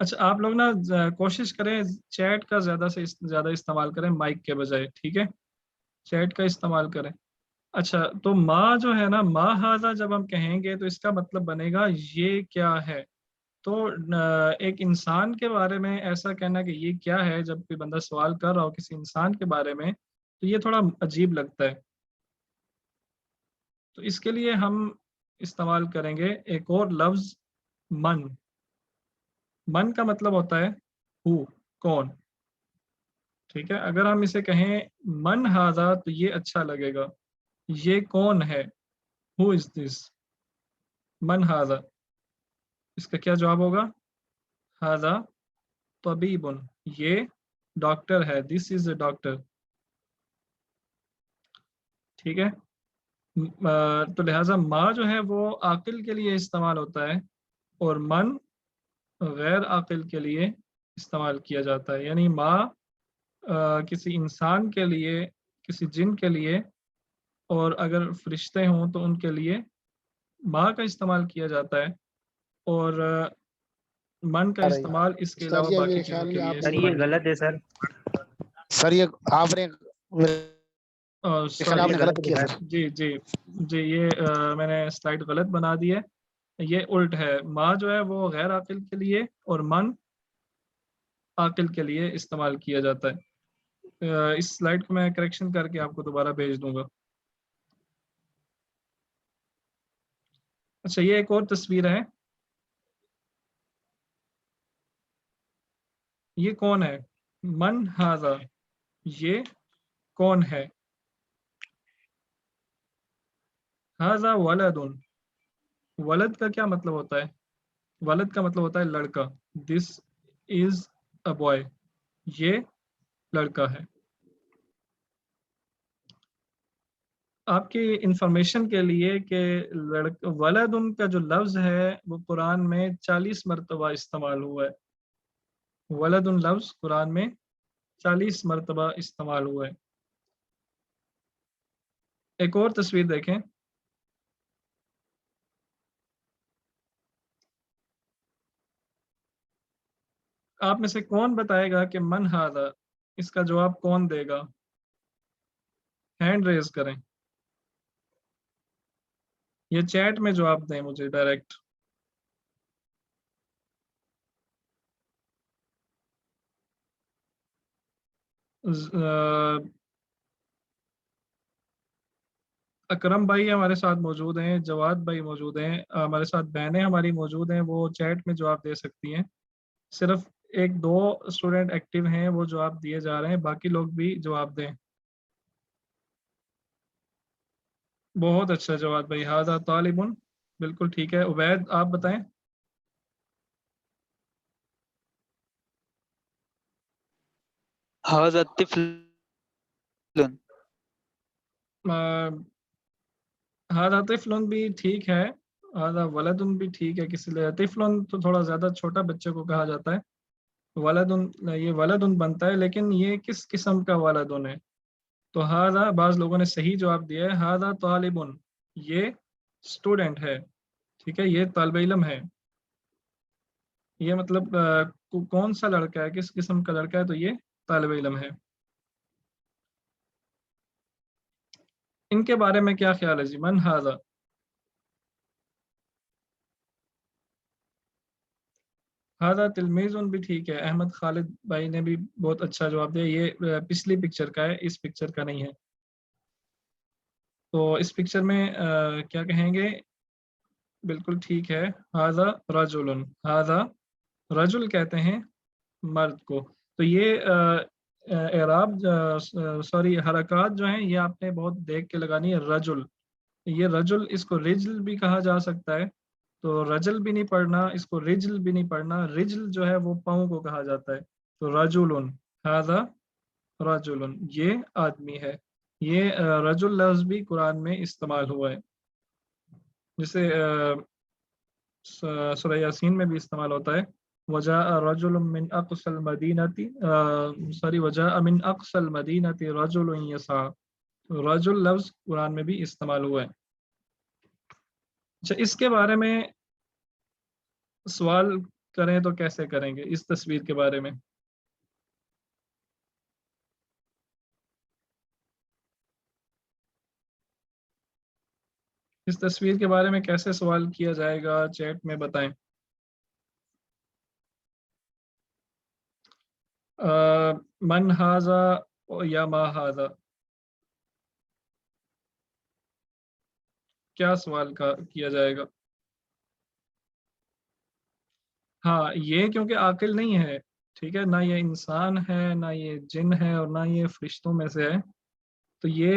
اچھا آپ لوگ نا کوشش کریں چیٹ کا زیادہ سے زیادہ استعمال کریں مائک کے بجائے، ٹھیک ہے، چیٹ کا استعمال کریں۔ اچھا تو ما جو ہے نا، ما ہاذا جب ہم کہیں گے تو اس کا مطلب بنے گا یہ کیا ہے۔ تو ایک انسان کے بارے میں ایسا کہنا کہ یہ کیا ہے، جب کوئی بندہ سوال کر رہا ہو کسی انسان کے بارے میں، تو یہ تھوڑا عجیب لگتا ہے۔ تو اس کے لیے ہم استعمال کریں گے ایک اور لفظ من۔ من کا مطلب ہوتا ہے ہو، کون، ٹھیک ہے۔ اگر ہم اسے کہیں من ہاذا تو یہ اچھا لگے گا، یہ کون ہے، ہو از دس، من ہاذا۔ اس کا کیا جواب ہوگا؟ ہاذا طبیب، یہ ڈاکٹر ہے، دس از اے ڈاکٹر، ٹھیک ہے۔ تو لہٰذا ما جو ہے وہ عاقل کے لیے استعمال ہوتا ہے اور من غیر عاقل کے لیے استعمال کیا جاتا ہے۔ یعنی ما کسی انسان کے لیے، کسی جن کے لیے، اور اگر فرشتے ہوں تو ان کے لیے ما کا استعمال کیا جاتا ہے، اور من کا استعمال اس کے استاد علاوہ جی باقی میرے چیزوں خیال کے میں لیے آپ سر استعمال یہ کیا غلط ہے سر، سر یہ آپ نے سوری، آپ نے غلط کیا سر۔ جی جی جی، یہ میں نے سلائڈ غلط بنا دی ہے، یہ الٹ ہے۔ ما جو ہے وہ غیر عاقل کے لیے اور من عاقل کے لیے استعمال کیا جاتا ہے۔ اس سلائڈ کو میں کریکشن کر کے آپ کو دوبارہ بھیج دوں گا۔ اچھا یہ ایک اور تصویر ہے، یہ کون ہے؟ من ہاذا، یہ کون ہے؟ ہاذا ولد، ولد کا کیا مطلب ہوتا ہے؟ ولد کا مطلب ہوتا ہے لڑکا، دس از اے بوائے، یہ لڑکا ہے۔ آپ کی انفارمیشن کے لیے کہ ولد ان کا جو لفظ ہے وہ قرآن میں 40 مرتبہ استعمال ہوا ہے۔ ولد ان لفظ قرآن میں 40 مرتبہ استعمال ہوا ہے۔ ایک اور تصویر دیکھیں، آپ میں سے کون بتائے گا کہ من ہاذا، اس کا جواب کون دے گا؟ ہینڈ ریز کریں یا چیٹ میں جواب دیں مجھے ڈائریکٹ۔ اکرم بھائی ہمارے ساتھ موجود ہیں، جواد بھائی موجود ہیں، ہمارے ساتھ بہنیں ہماری موجود ہیں، وہ چیٹ میں جواب دے سکتی ہیں۔ صرف ایک دو اسٹوڈنٹ ایکٹیو ہیں، وہ جواب دیے جا رہے ہیں، باقی لوگ بھی جواب دیں۔ بہت اچھا جواد بھائی، ہاذا طالب، بالکل ٹھیک ہے۔ عبید آپ بتائیں۔ هذا طفل، ہاذا طفل بھی ٹھیک ہے، ہاذا ولد بھی ٹھیک ہے، کسی لیے طفل تو تھوڑا زیادہ چھوٹا بچے کو کہا جاتا ہے، ولد یہ ولد بنتا ہے، لیکن یہ کس قسم کا ولد ہے؟ تو ہاذا بعض لوگوں نے صحیح جواب دیا ہے، ہاذا طالب، یہ اسٹوڈنٹ ہے، ٹھیک ہے، یہ طالب علم ہے۔ یہ مطلب کون سا لڑکا ہے، کس قسم کا لڑکا ہے؟ تو یہ طالب علم ہے۔ ان کے بارے میں کیا خیال ہے جی؟ من ہاذا، ہاذا تلمیذ بھی ٹھیک ہے، احمد خالد بھائی نے بھی بہت اچھا جواب دیا، یہ پچھلی پکچر کا ہے، اس پکچر کا نہیں ہے۔ تو اس پکچر میں کیا کہیں گے؟ بالکل ٹھیک ہے، ہاذا رجل، ہاذا رجل کہتے ہیں مرد کو۔ تو یہ اعراب سوری حرکات جو ہیں یہ آپ نے بہت دیکھ کے لگانی ہے۔ رجل، یہ رجل، اس کو رجل بھی کہا جا سکتا ہے، تو رجل بھی نہیں پڑھنا، اس کو رجل بھی نہیں پڑھنا، رجل جو ہے وہ پاؤں کو کہا جاتا ہے۔ تو رجل، ہاذا رجل، یہ آدمی ہے۔ یہ رجل لفظ بھی قرآن میں استعمال ہوا ہے، جسے سورہ یاسین میں بھی استعمال ہوتا ہے، وجاء رجل من اقصى المدینہ، سوری وجاء من اقصى المدینہ رجل یسعى، رجل لفظ قرآن میں بھی استعمال ہوا ہے۔ اچھا اس کے بارے میں سوال کریں تو کیسے کریں گے اس تصویر کے بارے میں؟ اس تصویر کے بارے میں کیسے سوال کیا جائے گا چیٹ میں بتائیں. من ہاذا یا ما ہاذا، کیا سوال کیا جائے گا؟ ہاں یہ کیونکہ عاقل نہیں ہے، ٹھیک ہے، نہ یہ انسان ہے، نہ یہ جن ہے، اور نہ یہ فرشتوں میں سے ہے، تو یہ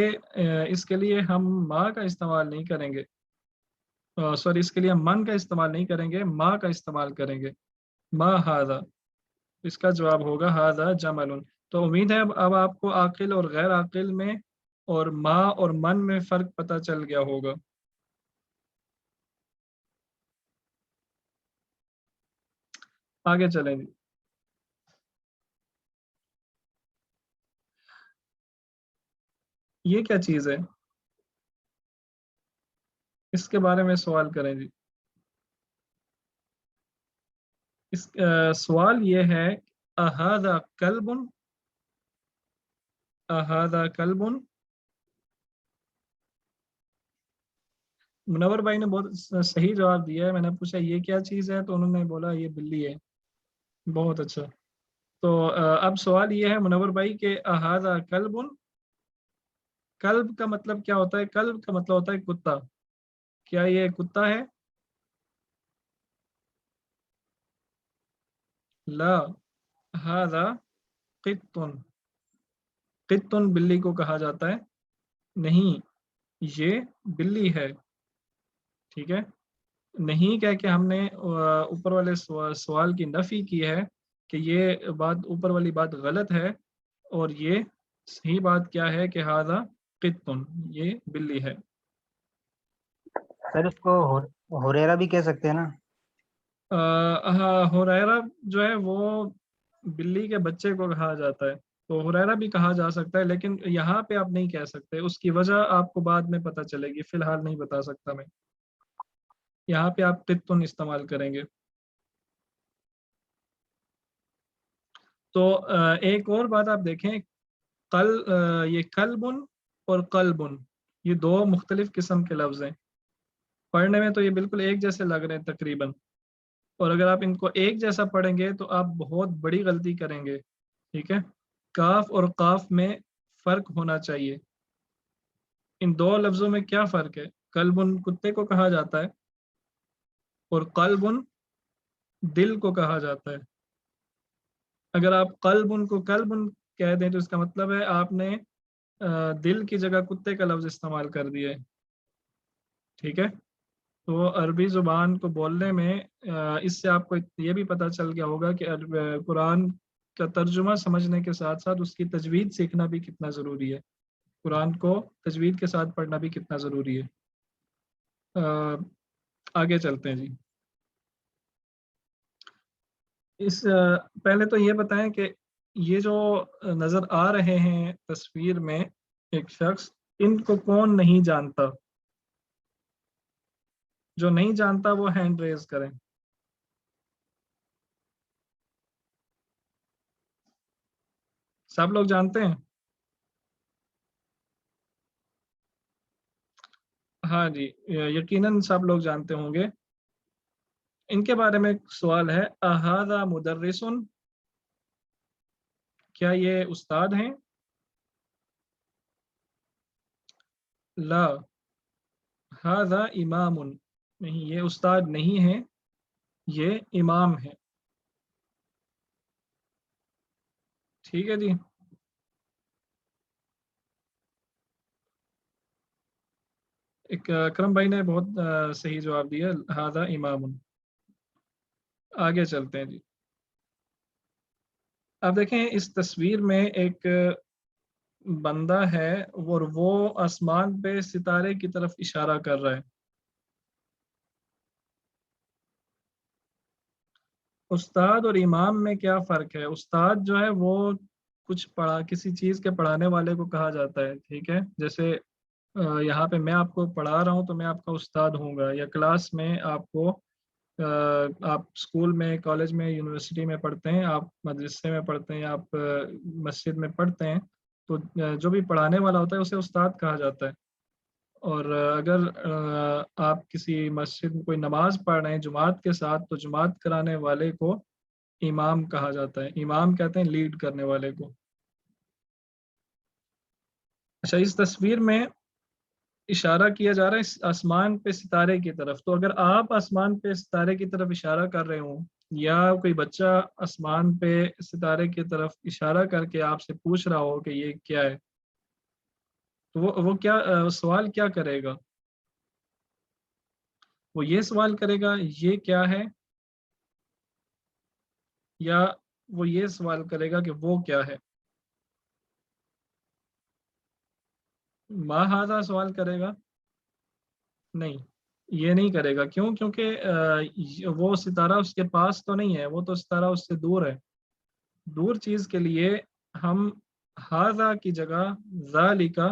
اس کے لیے ہم ما کا استعمال نہیں کریں گے، سوری اس کے لیے ہم من کا استعمال نہیں کریں گے، ما کا استعمال کریں گے. ما ہاذا، اس کا جواب ہوگا ہاذا جمل. تو امید ہے اب آپ کو عاقل اور غیر عاقل میں اور ما اور من میں فرق پتہ چل گیا ہوگا. آگے چلیں گے. یہ کیا چیز ہے؟ اس کے بارے میں سوال کریں جی. اس سوال یہ ہے اہذا کلب، اہذا کلب. منور بھائی نے بہت صحیح جواب دیا ہے. میں نے پوچھا یہ کیا چیز ہے تو انہوں نے بولا یہ بلی ہے. بہت اچھا. تو اب سوال یہ ہے منور بھائی کہ اہذا کلب، کلب کا مطلب کیا ہوتا ہے؟ کلب کا مطلب ہوتا ہے کتا. کیا یہ کتا ہے؟ لا، ہذا قط. قط بلی کو کہا جاتا ہے، نہیں یہ بلی ہے. ٹھیک ہے، نہیں کہہ کے ہم نے اوپر والے سوال کی نفی کی ہے کہ یہ بات، اوپر والی بات غلط ہے، اور یہ صحیح بات کیا ہے کہ ہذا قط، یہ بلی ہے. سر اس کو ہوریرا بھی کہہ سکتے ہیں نا؟ ہوریرا جو ہے وہ بلی کے بچے کو کہا جاتا ہے، تو ہوریرا بھی کہا جا سکتا ہے، لیکن یہاں پہ آپ نہیں کہہ سکتے. اس کی وجہ آپ کو بعد میں پتہ چلے گی، فی الحال نہیں بتا سکتا میں. یہاں پہ آپ قطن استعمال کریں گے. تو ایک اور بات آپ دیکھیں، یہ کلبن اور قلبن، یہ دو مختلف قسم کے لفظ ہیں. پڑھنے میں تو یہ بالکل ایک جیسے لگ رہے ہیں تقریباً، اور اگر آپ ان کو ایک جیسا پڑھیں گے تو آپ بہت بڑی غلطی کریں گے. ٹھیک ہے، کاف اور قاف میں فرق ہونا چاہیے. ان دو لفظوں میں کیا فرق ہے؟ کلبن کتے کو کہا جاتا ہے، اور قلبن دل کو کہا جاتا ہے. اگر آپ قلبن کو کلبن کہہ دیں تو اس کا مطلب ہے آپ نے دل کی جگہ کتے کا لفظ استعمال کر دیا ہے. ٹھیک ہے، تو عربی زبان کو بولنے میں اس سے آپ کو یہ بھی پتہ چل گیا ہوگا کہ قرآن کا ترجمہ سمجھنے کے ساتھ ساتھ اس کی تجوید سیکھنا بھی کتنا ضروری ہے، قرآن کو تجوید کے ساتھ پڑھنا بھی کتنا ضروری ہے. آگے چلتے ہیں جی. پہلے تو یہ بتائیں کہ یہ جو نظر آ رہے ہیں تصویر میں ایک شخص، ان کو کون نہیں جانتا؟ جو نہیں جانتا وہ ہینڈ ریز کریں. سب لوگ جانتے ہیں؟ ہاں جی، یقیناً سب لوگ جانتے ہوں گے. ان کے بارے میں ایک سوال ہے، اہذا مدرسن، کیا یہ استاد ہیں؟ لا، ہذا امام، نہیں یہ استاد نہیں ہے، یہ امام ہے. ٹھیک ہے جی. اکرم بھائی نے بہت صحیح جواب دیا، ہذا امام. آگے چلتے ہیں جی. اب دیکھیں اس تصویر میں ایک بندہ ہے اور وہ آسمان پہ ستارے کی طرف اشارہ کر رہا ہے. استاد اور امام میں کیا فرق ہے؟ استاد جو ہے وہ کچھ کسی چیز کے پڑھانے والے کو کہا جاتا ہے. ٹھیک ہے، جیسے یہاں پہ میں آپ کو پڑھا رہا ہوں تو میں آپ کا استاد ہوں گا، یا کلاس میں آپ کو آپ اسکول میں، کالج میں، یونیورسٹی میں پڑھتے ہیں، آپ مدرسے میں پڑھتے ہیں، آپ مسجد میں پڑھتے ہیں، تو جو بھی پڑھانے والا ہوتا ہے اسے استاد کہا جاتا ہے. اور اگر آپ کسی مسجد میں کوئی نماز پڑھ رہے ہیں جماعت کے ساتھ، تو جماعت کرانے والے کو امام کہا جاتا ہے. امام کہتے ہیں لیڈ کرنے والے کو. اچھا، اس تصویر میں اشارہ کیا جا رہا ہے اس آسمان پہ ستارے کی طرف. تو اگر آپ آسمان پہ ستارے کی طرف اشارہ کر رہے ہوں، یا کوئی بچہ آسمان پہ ستارے کی طرف اشارہ کر کے آپ سے پوچھ رہا ہو کہ یہ کیا ہے، تو وہ کیا سوال کیا کرے گا؟ وہ یہ سوال کرے گا یہ کیا ہے، یا وہ یہ سوال کرے گا کہ وہ کیا ہے؟ ما ہاذا سوال کرے گا؟ نہیں، یہ نہیں کرے گا. کیوں؟ کیونکہ وہ ستارہ اس کے پاس تو نہیں ہے، وہ تو ستارہ اس سے دور ہے. دور چیز کے لیے ہم ہاذا کی جگہ ذالکا،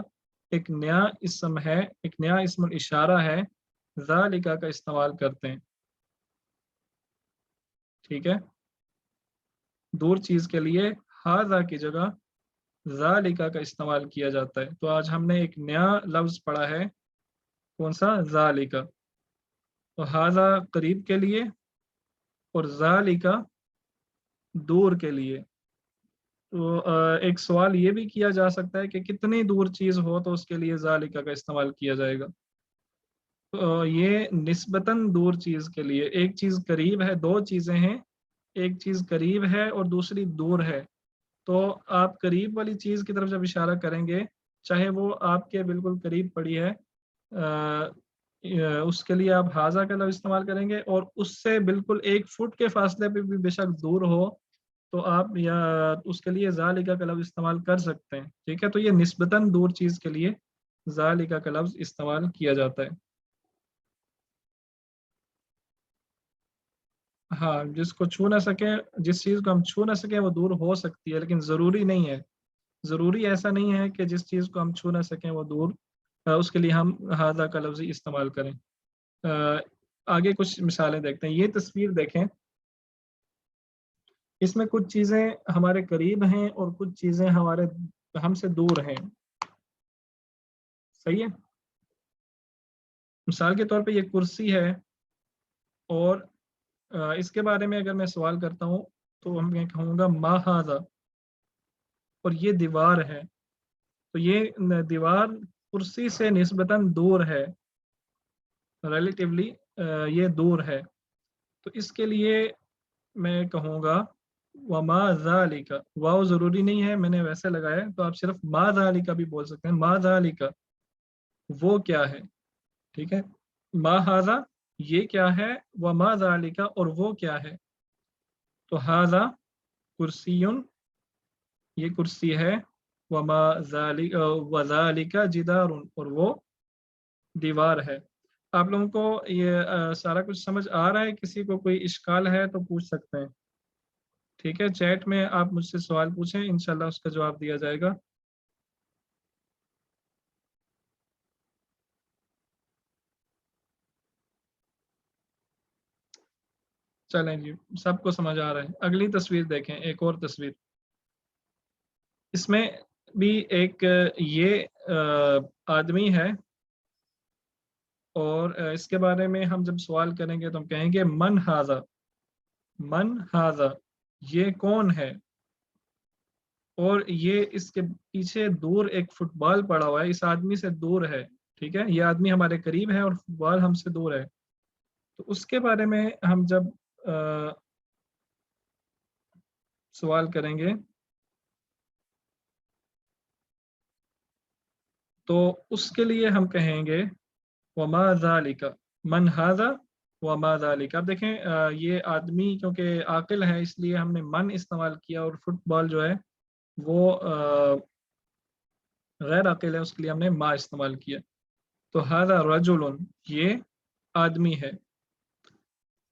ایک نیا اسم ہے، ایک نیا اسم الاشارہ ہے، ذالکا کا استعمال کرتے ہیں. ٹھیک ہے، دور چیز کے لیے ہاذا کی جگہ ذالکا کا استعمال کیا جاتا ہے. تو آج ہم نے ایک نیا لفظ پڑھا ہے، کون سا؟ ذالکا. تو ہاذا قریب کے لیے اور ذالکا دور کے لیے. تو ایک سوال یہ بھی کیا جا سکتا ہے کہ کتنی دور چیز ہو تو اس کے لیے ذالکا کا استعمال کیا جائے گا. تو یہ نسبتاً دور چیز کے لیے. ایک چیز قریب ہے، دو چیزیں ہیں، ایک چیز قریب ہے اور دوسری دور ہے. تو آپ قریب والی چیز کی طرف جب اشارہ کریں گے، چاہے وہ آپ کے بالکل قریب پڑی ہے، اس کے لیے آپ ہاذا کا لفظ استعمال کریں گے. اور اس سے بالکل 1 فٹ کے فاصلے پہ بھی بے شک دور ہو تو آپ یا اس کے لیے ذالکا کا لفظ استعمال کر سکتے ہیں. ٹھیک ہے، تو یہ نسبتاً دور چیز کے لیے ذالکا کا لفظ استعمال کیا جاتا ہے. ہاں، جس کو چھو نہ سکے، جس چیز کو ہم چھو نہ سکیں وہ دور ہو سکتی ہے، لیکن ضروری نہیں ہے. ضروری ایسا نہیں ہے کہ جس چیز کو ہم چھو نہ سکیں وہ دور، اس کے لیے ہم ہاذا کا لفظ استعمال کریں. آگے کچھ مثالیں دیکھتے ہیں. یہ تصویر دیکھیں، اس میں کچھ چیزیں ہمارے قریب ہیں اور کچھ چیزیں ہم سے دور ہیں. صحیح ہے؟ مثال کے طور پہ یہ کرسی ہے، اور اس کے بارے میں اگر میں سوال کرتا ہوں تو میں کہوں گا ما ہاذا، اور یہ دیوار ہے. تو یہ دیوار کرسی سے نسبتاً دور ہے، ریلیٹیولی یہ دور ہے. تو اس کے لیے میں کہوں گا وما ذالک. واو ضروری نہیں ہے، میں نے ویسے لگایا، تو آپ صرف ما ذالک بھی بول سکتے ہیں. ما ذالک، وہ کیا ہے. ٹھیک ہے، ما ہاذا یہ کیا ہے، وما ذالک اور وہ کیا ہے. تو ہاذا کرسی، یہ کرسی ہے، وما ذالک وذالک جدار، اور وہ دیوار ہے. آپ لوگوں کو یہ سارا کچھ سمجھ آ رہا ہے؟ کسی کو کوئی اشکال ہے تو پوچھ سکتے ہیں. ٹھیک ہے، چیٹ میں آپ مجھ سے سوال پوچھیں، انشاءاللہ اس کا جواب دیا جائے گا. چلیں جی، سب کو سمجھ آ رہا ہے. اگلی تصویر دیکھیں، ایک اور تصویر. اس میں بھی ایک یہ آدمی ہے، اور اس کے بارے میں ہم جب سوال کریں گے تو ہم کہیں گے من ہاذا. من ہاذا، یہ کون ہے. اور یہ اس کے پیچھے دور ایک فٹ بال پڑا ہوا ہے، اس آدمی سے دور ہے. ٹھیک ہے، یہ آدمی ہمارے قریب ہے اور فٹ بال ہم سے دور ہے. تو اس کے بارے میں ہم جب سوال کریں گے تو اس کے لیے ہم کہیں گے وما ذالک. من ہاذا وما ذالک. اب دیکھیں یہ آدمی کیونکہ عاقل ہے اس لیے ہم نے من استعمال کیا، اور فٹ بال جو ہے وہ غیر عاقل ہے، اس کے لیے ہم نے ما استعمال کیا. تو ہاذا رجل، یہ آدمی ہے.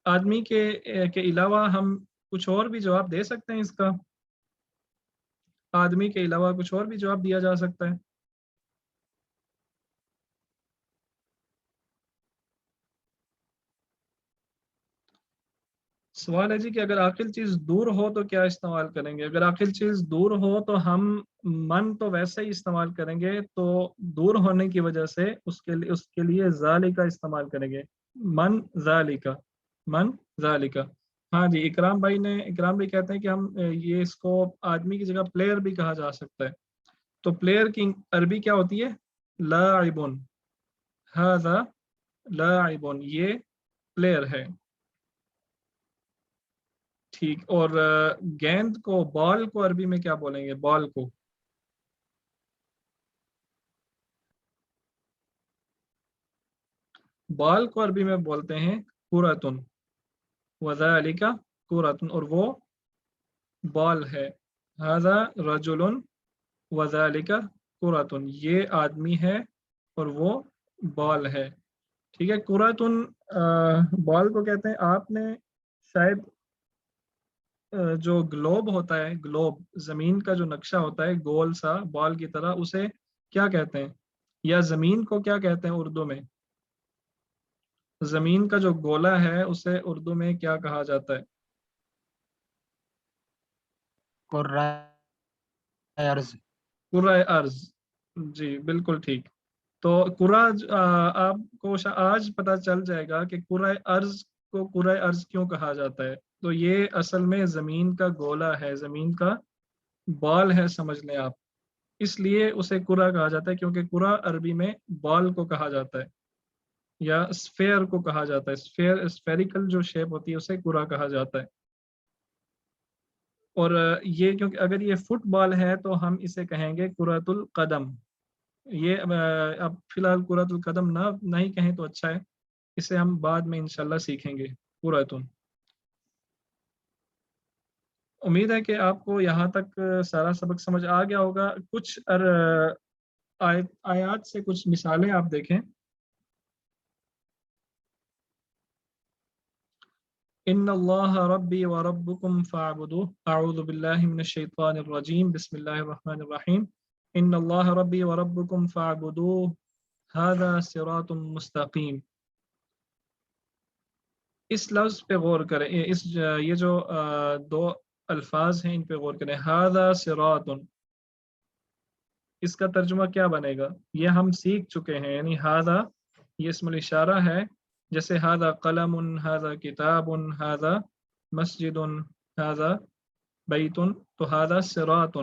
آدمی کے علاوہ ہم کچھ اور بھی جواب دے سکتے ہیں اس کا. آدمی کے علاوہ کچھ اور بھی جواب دیا جا سکتا ہے. سوال ہے جی کہ اگر عاقل چیز دور ہو تو کیا استعمال کریں گے؟ اگر عاقل چیز دور ہو تو ہم من تو ویسے ہی استعمال کریں گے، تو دور ہونے کی وجہ سے اس کے لیے ذالکا استعمال کریں گے، من ذالکا، من ذالکا۔ ہاں جی، اکرام بھائی کہتے ہیں کہ ہم یہ اس کو آدمی کی جگہ پلیئر بھی کہا جا سکتا ہے، تو پلیئر کی عربی کیا ہوتی ہے؟ لاعبن، ھذا لاعبن، یہ پلیئر ہے، ٹھیک۔ اور گیند کو، بال کو عربی میں کیا بولیں گے؟ بال کو عربی میں بولتے ہیں کرۃن، وذالک کرۃن، اور وہ بال ہے، ھذا رجل وذالک کرۃن، یہ آدمی ہے اور وہ بال ہے، ٹھیک ہے۔ کرۃن بال کو کہتے ہیں۔ آپ نے شاید جو گلوب ہوتا ہے، گلوب زمین کا جو نقشہ ہوتا ہے گول سا بال کی طرح، اسے کیا کہتے ہیں؟ یا زمین کو کیا کہتے ہیں اردو میں؟ زمین کا جو گولا ہے اسے اردو میں کیا کہا جاتا ہے؟ ارض، کرۂ ارض، جی بالکل ٹھیک۔ تو آپ کو آج پتہ چل جائے گا کہ کرۂ ارض کو کرۂ ارض کیوں کہا جاتا ہے۔ تو یہ اصل میں زمین کا گولا ہے، زمین کا بال ہے، سمجھ لیں آپ، اس لیے اسے کرہ کہا جاتا ہے، کیونکہ کرہ عربی میں بال کو کہا جاتا ہے یا اسفیئر کو کہا جاتا ہے، اسفیریکل جو شیپ ہوتی ہے اسے کرہ کہا جاتا ہے۔ اور یہ کیونکہ اگر یہ فٹ بال ہے تو ہم اسے کہیں گے کرۃ القدم۔ یہ اب فی الحال کرۃ القدم نہیں کہیں تو اچھا ہے، اسے ہم بعد میں انشاءاللہ سیکھیں گے، کرۃ۔ امید ہے کہ آپ کو یہاں تک سارا سبق سمجھ آ گیا ہوگا۔ کچھ آیات سے کچھ مثالیں آپ دیکھیں۔ ان اللہ ربی و ربکم فاعبدوہ، اعوذ باللہ من الشیطان الرجیم، بسم اللہ الرحمن الرحیم۔ ان اللہ ربی و ربکم فاعبدوہ ھذا صراط مستقیم۔ اس لفظ پہ غور کریں، یہ جو دو الفاظ ہیں ان پہ غور کریں، ھذا صراط، اس کا ترجمہ کیا بنے گا؟ یہ ہم سیکھ چکے ہیں، یعنی ھذا یہ اسم الاشارہ ہے، جیسے ھذا قلم، ھذا کتاب، ھذا مسجد، ھذا بیت، تو ھذا صراط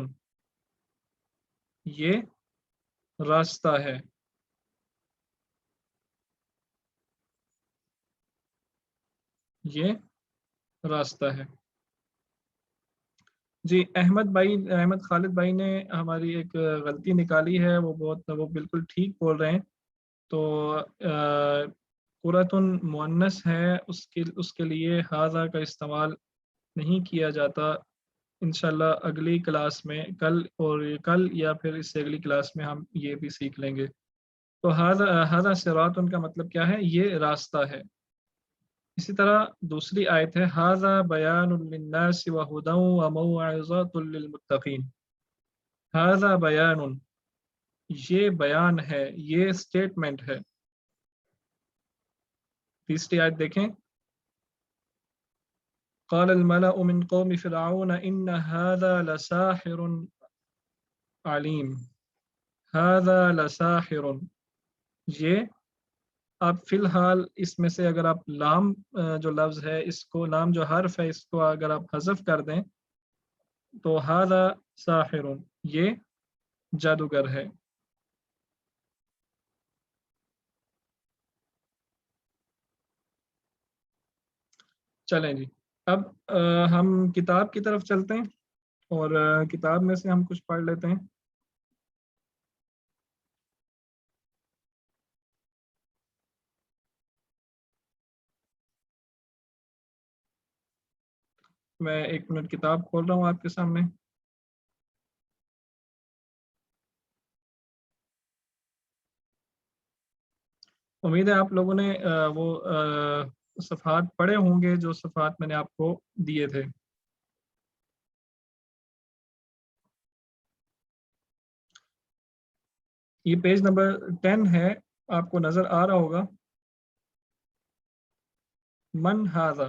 یہ راستہ ہے، یہ راستہ ہے۔ جی احمد خالد بھائی نے ہماری ایک غلطی نکالی ہے، وہ بالکل ٹھیک بول رہے ہیں۔ تو کرۃ مؤنث ہے، اس کے لیے ھذا کا استعمال نہیں کیا جاتا۔ انشاءاللہ اگلی کلاس میں کل یا پھر اس سے اگلی کلاس میں ہم یہ بھی سیکھ لیں گے۔ تو ھذا صراط کا مطلب کیا ہے؟ یہ راستہ ہے۔ اسی طرح دوسری آیت ہے ھذا بیان للناس وہدی وموعظۃ للمتقین۔ ھذا بیان، یہ بیان ہے، یہ سٹیٹمنٹ ہے۔ تیسری آیت دیکھیں، قال الملأ من قوم فرعون ان ھذا لساحر علیم، ھذا لساحر، یہ آپ فی الحال اس میں سے اگر آپ لام جو لفظ ہے، اس کو لام جو حرف ہے، اس کو اگر آپ حذف کر دیں تو ھذا ساحر، یہ جادوگر ہے۔ چلیں جی، اب ہم کتاب کی طرف چلتے ہیں اور کتاب میں سے ہم کچھ پڑھ لیتے ہیں۔ میں 1 منٹ کتاب کھول رہا ہوں آپ کے سامنے۔ امید ہے آپ لوگوں نے وہ صفحات پڑھے ہوں گے جو صفحات میں نے آپ کو دیے تھے۔ یہ پیج نمبر 10 ہے، آپ کو نظر آ رہا ہوگا۔ من ھذا،